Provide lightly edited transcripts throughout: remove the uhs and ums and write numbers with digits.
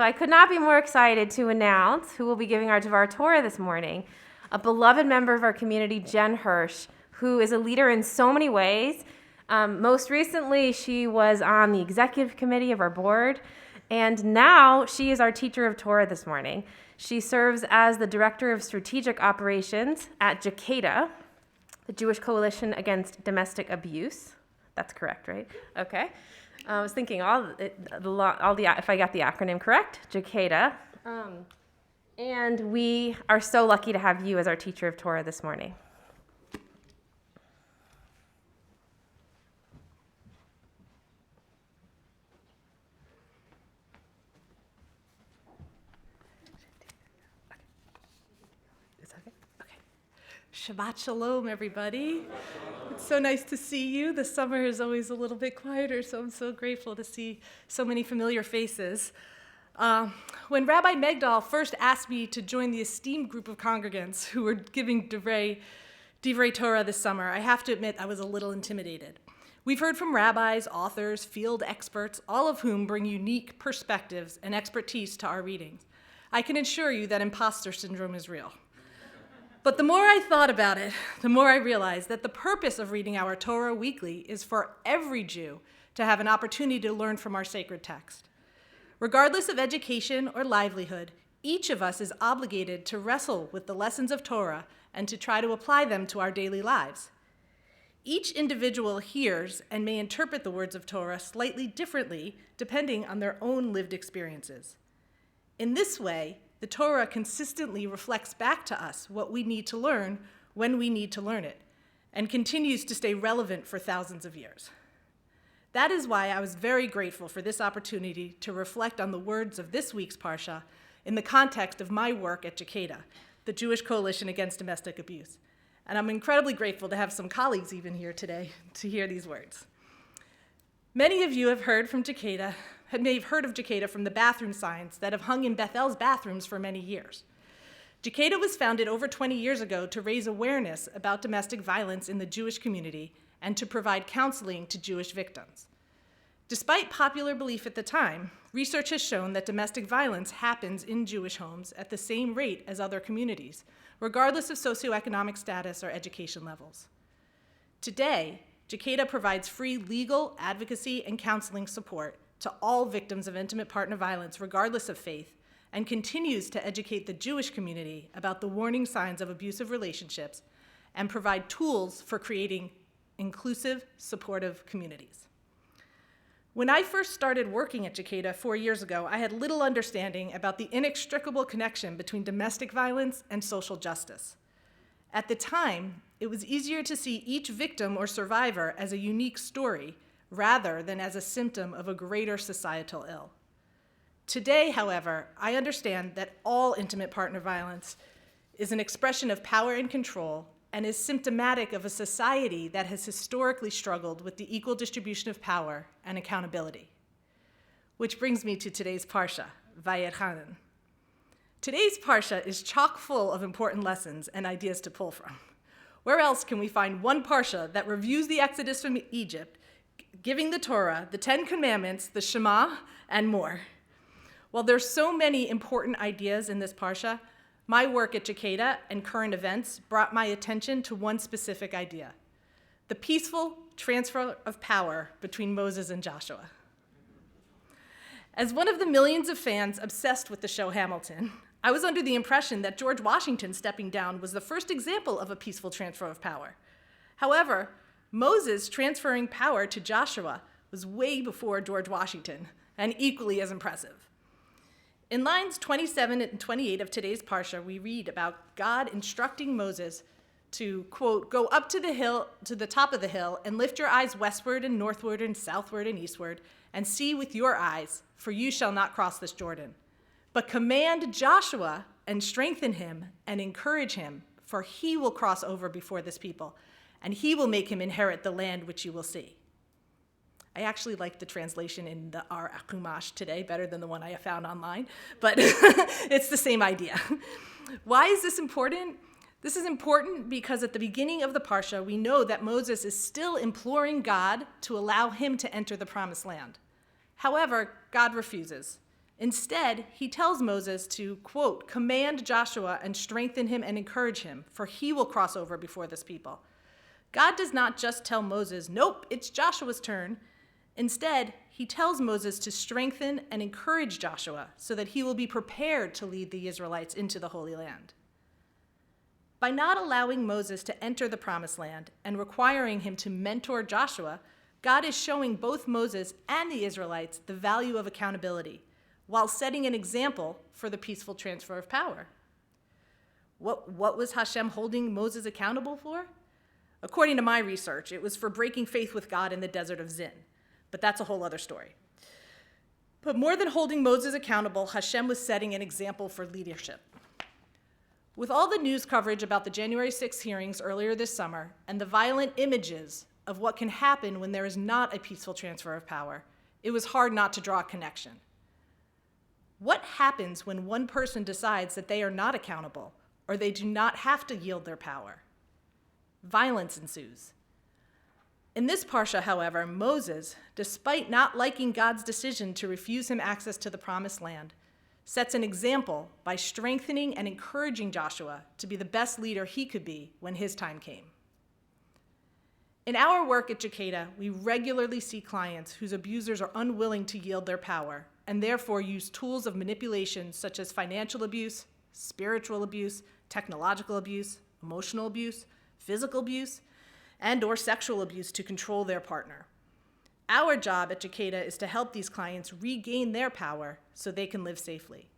So I could not be more excited to announce who will be giving our Devar Torah this morning, a beloved member of our community, Jen Hirsch, who is a leader in so many ways. Most recently, she was on the executive committee of our board, and now she is our teacher of Torah this morning. She serves as the Director of Strategic Operations at JCADA, the Jewish Coalition Against Domestic Abuse. That's correct, right? Okay. I was thinking if I got the acronym correct, JCADA. And we are so lucky to have you as our teacher of Torah this morning. Shabbat Shalom, everybody. It's so nice to see you. The summer is always a little bit quieter, so I'm so grateful to see so many familiar faces. When Rabbi Megdal first asked me to join the esteemed group of congregants who were giving Divrei Torah this summer, I have to admit I was a little intimidated. We've heard from rabbis, authors, field experts, all of whom bring unique perspectives and expertise to our readings. I can assure you that imposter syndrome is real. But the more I thought about it, the more I realized that the purpose of reading our Torah weekly is for every Jew to have an opportunity to learn from our sacred text. Regardless of education or livelihood, each of us is obligated to wrestle with the lessons of Torah and to try to apply them to our daily lives. Each individual hears and may interpret the words of Torah slightly differently depending on their own lived experiences. In this way, the Torah consistently reflects back to us what we need to learn when we need to learn it, and continues to stay relevant for thousands of years. That is why I was very grateful for this opportunity to reflect on the words of this week's Parsha in the context of my work at JCADA, the Jewish Coalition Against Domestic Abuse. And I'm incredibly grateful to have some colleagues even here today to hear these words. Many of you may have heard of JCADA from the bathroom signs that have hung in Bethel's bathrooms for many years. JCADA was founded over 20 years ago to raise awareness about domestic violence in the Jewish community and to provide counseling to Jewish victims. Despite popular belief at the time, research has shown that domestic violence happens in Jewish homes at the same rate as other communities, regardless of socioeconomic status or education levels. Today, JCADA provides free legal, advocacy, and counseling support to all victims of intimate partner violence, regardless of faith, and continues to educate the Jewish community about the warning signs of abusive relationships and provide tools for creating inclusive, supportive communities. When I first started working at JCADA 4 years ago, I had little understanding about the inextricable connection between domestic violence and social justice. At the time, it was easier to see each victim or survivor as a unique story rather than as a symptom of a greater societal ill. Today, however, I understand that all intimate partner violence is an expression of power and control and is symptomatic of a society that has historically struggled with the equal distribution of power and accountability. Which brings me to today's Parsha, Vayechanan. Today's Parsha is chock full of important lessons and ideas to pull from. Where else can we find one Parsha that reviews the Exodus from Egypt, giving the Torah, the Ten Commandments, the Shema, and more? While there's so many important ideas in this Parsha, my work at JCADA and current events brought my attention to one specific idea: the peaceful transfer of power between Moses and Joshua. As one of the millions of fans obsessed with the show Hamilton, I was under the impression that George Washington stepping down was the first example of a peaceful transfer of power. However, Moses transferring power to Joshua was way before George Washington, and equally as impressive. In lines 27 and 28 of today's Parsha, we read about God instructing Moses to, quote, "Go up to the top of the hill, and lift your eyes westward and northward and southward and eastward, and see with your eyes, for you shall not cross this Jordan. But command Joshua and strengthen him and encourage him, for he will cross over before this people, and he will make him inherit the land which you will see." I actually like the translation in the Ar Akumash today better than the one I found online, but it's the same idea. Why is this important? This is important because at the beginning of the Parsha, we know that Moses is still imploring God to allow him to enter the promised land. However, God refuses. Instead, he tells Moses to, quote, command Joshua and strengthen him and encourage him, for he will cross over before this people. God does not just tell Moses, nope, it's Joshua's turn. Instead, he tells Moses to strengthen and encourage Joshua so that he will be prepared to lead the Israelites into the Holy Land. By not allowing Moses to enter the Promised Land and requiring him to mentor Joshua, God is showing both Moses and the Israelites the value of accountability, while setting an example for the peaceful transfer of power. What was Hashem holding Moses accountable for? According to my research, it was for breaking faith with God in the desert of Zin, but that's a whole other story. But more than holding Moses accountable, Hashem was setting an example for leadership. With all the news coverage about the January 6th hearings earlier this summer and the violent images of what can happen when there is not a peaceful transfer of power, it was hard not to draw a connection. What happens when one person decides that they are not accountable or they do not have to yield their power? Violence ensues. In this parsha, however, Moses, despite not liking God's decision to refuse him access to the Promised Land, sets an example by strengthening and encouraging Joshua to be the best leader he could be when his time came. In our work at Jakarta, we regularly see clients whose abusers are unwilling to yield their power and therefore use tools of manipulation such as financial abuse, spiritual abuse, technological abuse, emotional abuse, physical abuse, and/or sexual abuse to control their partner. Our job at Jakarta is to help these clients regain their power so they can live safely.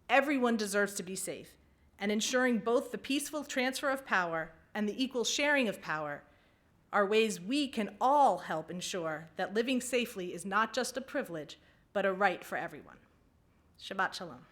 Everyone deserves to be safe, and ensuring both the peaceful transfer of power and the equal sharing of power are ways we can all help ensure that living safely is not just a privilege, but a right for everyone. Shabbat Shalom.